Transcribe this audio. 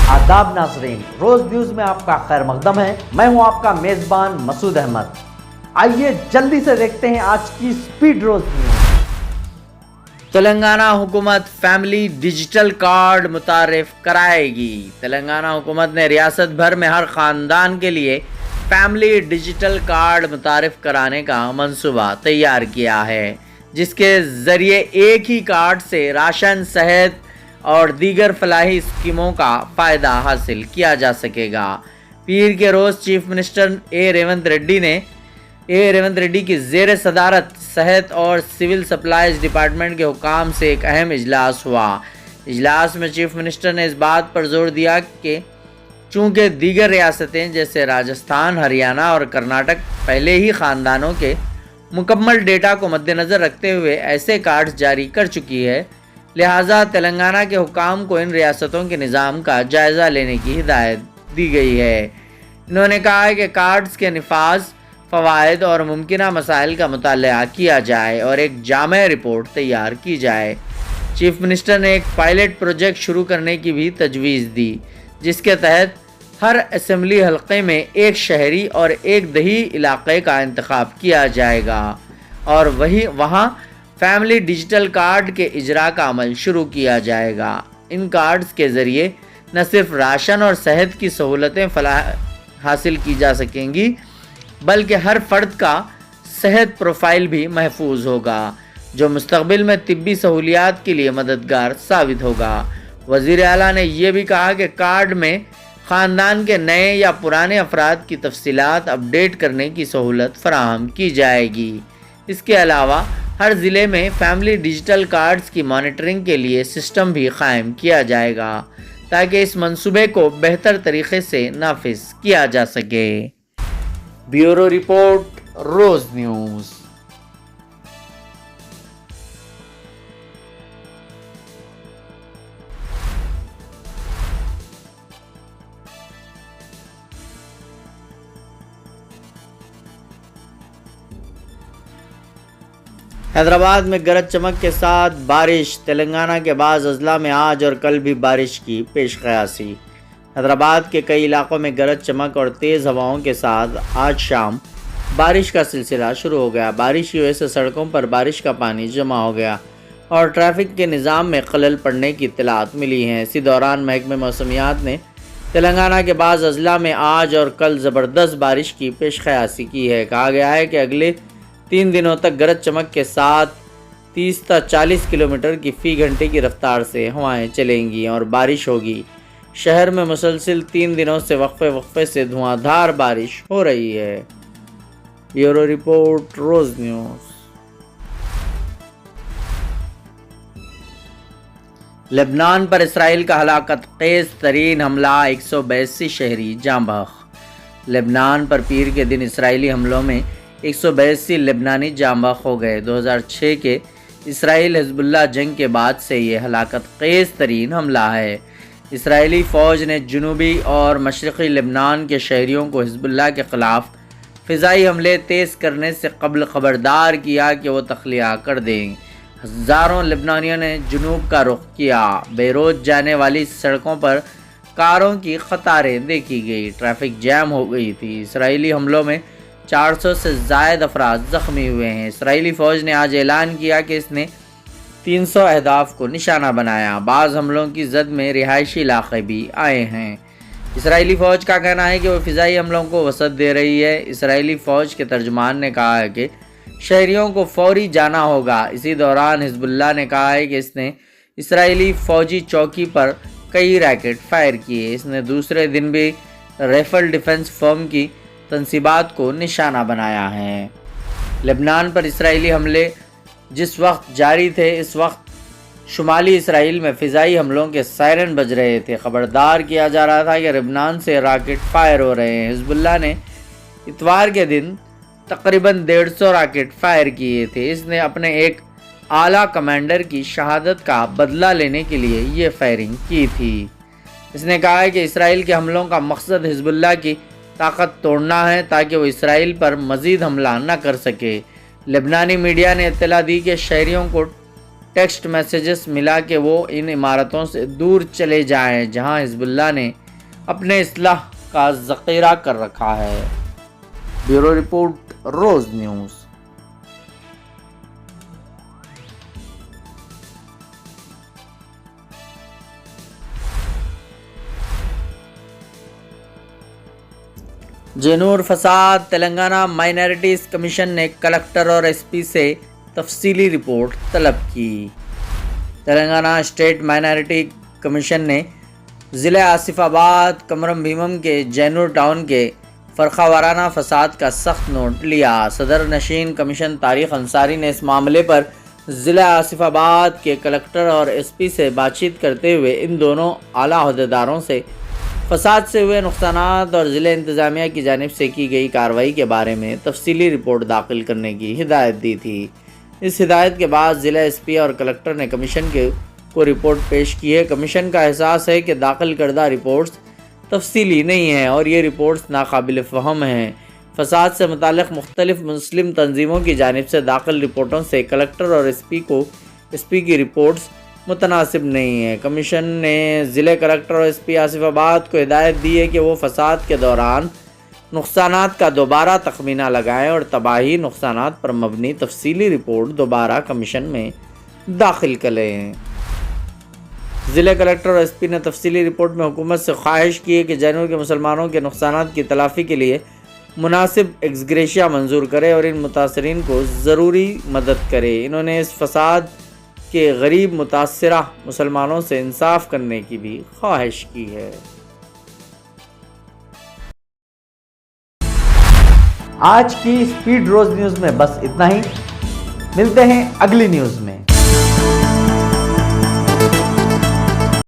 آداب ناظرین، روز نیوز میں آپ کا خیر مقدم ہے۔ میں ہوں آپ کا میزبان مسعود احمد۔ آئیے جلدی سے دیکھتے ہیں آج کی سپیڈ روز نیوز۔ تلنگانہ حکومت فیملی ڈیجیٹل کارڈ متعارف کرائے گی۔ تلنگانہ حکومت نے ریاست بھر میں ہر خاندان کے لیے فیملی ڈیجیٹل کارڈ متعارف کرانے کا منصوبہ تیار کیا ہے، جس کے ذریعے ایک ہی کارڈ سے راشن، صحت اور دیگر فلاحی اسکیموں کا فائدہ حاصل کیا جا سکے گا۔ پیر کے روز چیف منسٹر ریونت ریڈی کی زیر صدارت صحت اور سول سپلائز ڈپارٹمنٹ کے حکام سے ایک اہم اجلاس ہوا۔ اجلاس میں چیف منسٹر نے اس بات پر زور دیا کہ چونکہ دیگر ریاستیں جیسے راجستھان، ہریانہ اور کرناٹک پہلے ہی خاندانوں کے مکمل ڈیٹا کو مد نظر رکھتے ہوئے ایسے کارڈز جاری کر چکی ہے، لہٰذا تلنگانہ کے حکام کو ان ریاستوں کے نظام کا جائزہ لینے کی ہدایت دی گئی ہے۔ انہوں نے کہا ہے کہ کارڈز کے نفاذ، فوائد اور ممکنہ مسائل کا مطالعہ کیا جائے اور ایک جامع رپورٹ تیار کی جائے۔ چیف منسٹر نے ایک پائلٹ پروجیکٹ شروع کرنے کی بھی تجویز دی، جس کے تحت ہر اسمبلی حلقے میں ایک شہری اور ایک دیہی علاقے کا انتخاب کیا جائے گا اور وہاں فیملی ڈیجیٹل کارڈ کے اجرا کا عمل شروع کیا جائے گا۔ ان کارڈز کے ذریعے نہ صرف راشن اور صحت کی سہولتیں حاصل کی جا سکیں گی، بلکہ ہر فرد کا صحت پروفائل بھی محفوظ ہوگا، جو مستقبل میں طبی سہولیات کے لیے مددگار ثابت ہوگا۔ وزیر اعلیٰ نے یہ بھی کہا کہ کارڈ میں خاندان کے نئے یا پرانے افراد کی تفصیلات اپڈیٹ کرنے کی سہولت فراہم کی جائے گی۔ اس کے علاوہ ہر ضلع میں فیملی ڈیجیٹل کارڈز کی مانیٹرنگ کے لیے سسٹم بھی قائم کیا جائے گا، تاکہ اس منصوبے کو بہتر طریقے سے نافذ کیا جا سکے۔ بیورو رپورٹ، روز نیوز۔ حیدرآباد میں گرج چمک کے ساتھ بارش، تلنگانہ کے بعض اضلاع میں آج اور کل بھی بارش کی پیش قیاسی۔ حیدرآباد کے کئی علاقوں میں گرج چمک اور تیز ہواؤں کے ساتھ آج شام بارش کا سلسلہ شروع ہو گیا۔ بارش کی وجہ سے سڑکوں پر بارش کا پانی جمع ہو گیا اور ٹریفک کے نظام میں خلل پڑنے کی اطلاعات ملی ہیں۔ اسی دوران محکمہ موسمیات نے تلنگانہ کے بعض اضلاع میں آج اور کل زبردست بارش کی پیش قیاسی کی ہے۔ کہا گیا ہے کہ اگلے 3 دنوں تک گرج چمک کے ساتھ 30 تا 40 کلومیٹر کی فی گھنٹے کی رفتار سے ہوائیں چلیں گی اور بارش ہوگی۔ شہر میں مسلسل 3 دنوں سے وقفے سے دھواں دھار بارش ہو رہی ہے۔ بیورو رپورٹ، روز نیوز۔ لبنان پر اسرائیل کا ہلاکت خیز ترین حملہ، 182 شہری جاں بحق۔ لبنان پر پیر کے دن اسرائیلی حملوں میں 182 لبنانی جاں بحق ہو گئے۔ 2006 کے اسرائیل حزب اللہ جنگ کے بعد سے یہ ہلاکت خیز ترین حملہ ہے۔ اسرائیلی فوج نے جنوبی اور مشرقی لبنان کے شہریوں کو حزب اللہ کے خلاف فضائی حملے تیز کرنے سے قبل خبردار کیا کہ وہ تخلیہ کر دیں۔ ہزاروں لبنانیوں نے جنوب کا رخ کیا۔ بیروت جانے والی سڑکوں پر کاروں کی قطاریں دیکھی گئی، ٹریفک جام ہو گئی تھی۔ اسرائیلی حملوں میں 400 سے زائد افراد زخمی ہوئے ہیں۔ اسرائیلی فوج نے آج اعلان کیا کہ اس نے 300 اہداف کو نشانہ بنایا۔ بعض حملوں کی زد میں رہائشی علاقے بھی آئے ہیں۔ اسرائیلی فوج کا کہنا ہے کہ وہ فضائی حملوں کو وسعت دے رہی ہے۔ اسرائیلی فوج کے ترجمان نے کہا ہے کہ شہریوں کو فوری جانا ہوگا۔ اسی دوران حزب اللہ نے کہا ہے کہ اس نے اسرائیلی فوجی چوکی پر کئی راکٹ فائر کیے۔ اس نے دوسرے دن بھی ریفل ڈیفنس فرم کی تنصیبات کو نشانہ بنایا ہے۔ لبنان پر اسرائیلی حملے جس وقت جاری تھے، اس وقت شمالی اسرائیل میں فضائی حملوں کے سائرن بج رہے تھے۔ خبردار کیا جا رہا تھا کہ لبنان سے راکٹ فائر ہو رہے ہیں۔ حزب اللہ نے اتوار کے دن تقریباً 150 راکٹ فائر کیے تھے۔ اس نے اپنے ایک اعلیٰ کمانڈر کی شہادت کا بدلہ لینے کے لیے یہ فائرنگ کی تھی۔ اس نے کہا ہے کہ اسرائیل کے حملوں کا مقصد حزب اللہ کی طاقت توڑنا ہے تاکہ وہ اسرائیل پر مزید حملہ نہ کر سکے۔ لبنانی میڈیا نے اطلاع دی کہ شہریوں کو ٹیکسٹ میسیجز ملا کہ وہ ان عمارتوں سے دور چلے جائیں جہاں حزب اللہ نے اپنے اسلحہ کا ذخیرہ کر رکھا ہے۔ بیورو رپورٹ، روز نیوز۔ جینور فساد، تلنگانہ مائنارٹیز کمیشن نے کلکٹر اور ایس پی سے تفصیلی رپورٹ طلب کی۔ تلنگانہ اسٹیٹ مائنارٹی کمیشن نے ضلع آصف آباد کمرم بھیمم کے جینور ٹاؤن کے فرقہ وارانہ فساد کا سخت نوٹ لیا۔ صدر نشین کمیشن طارق انصاری نے اس معاملے پر ضلع آصف آباد کے کلکٹر اور ایس پی سے بات چیت کرتے ہوئے ان دونوں اعلیٰ عہدیداروں سے فساد سے ہوئے نقصانات اور ضلع انتظامیہ کی جانب سے کی گئی کارروائی کے بارے میں تفصیلی رپورٹ داخل کرنے کی ہدایت دی تھی۔ اس ہدایت کے بعد ضلع ایس پی اور کلکٹر نے کمیشن کو رپورٹ پیش کی ہے۔ کمیشن کا احساس ہے کہ داخل کردہ رپورٹس تفصیلی نہیں ہیں اور یہ رپورٹس ناقابل فہم ہیں۔ فساد سے متعلق مختلف مسلم تنظیموں کی جانب سے داخل رپورٹوں سے کلکٹر اور ایس پی کی رپورٹس متناسب نہیں ہے۔ کمیشن نے ضلع کلکٹر اور ایس پی آصف آباد کو ہدایت دی ہے کہ وہ فساد کے دوران نقصانات کا دوبارہ تخمینہ لگائیں اور تباہی نقصانات پر مبنی تفصیلی رپورٹ دوبارہ کمیشن میں داخل کریں۔ ضلع کلکٹر اور ایس پی نے تفصیلی رپورٹ میں حکومت سے خواہش کی ہے کہ جینور کے مسلمانوں کے نقصانات کی تلافی کے لیے مناسب ایکس گریشیا منظور کرے اور ان متاثرین کو ضروری مدد کرے۔ انہوں نے اس فساد کے غریب متاثرہ مسلمانوں سے انصاف کرنے کی بھی خواہش کی ہے۔ آج کی اسپیڈ روز نیوز میں بس اتنا ہی، ملتے ہیں اگلی نیوز میں۔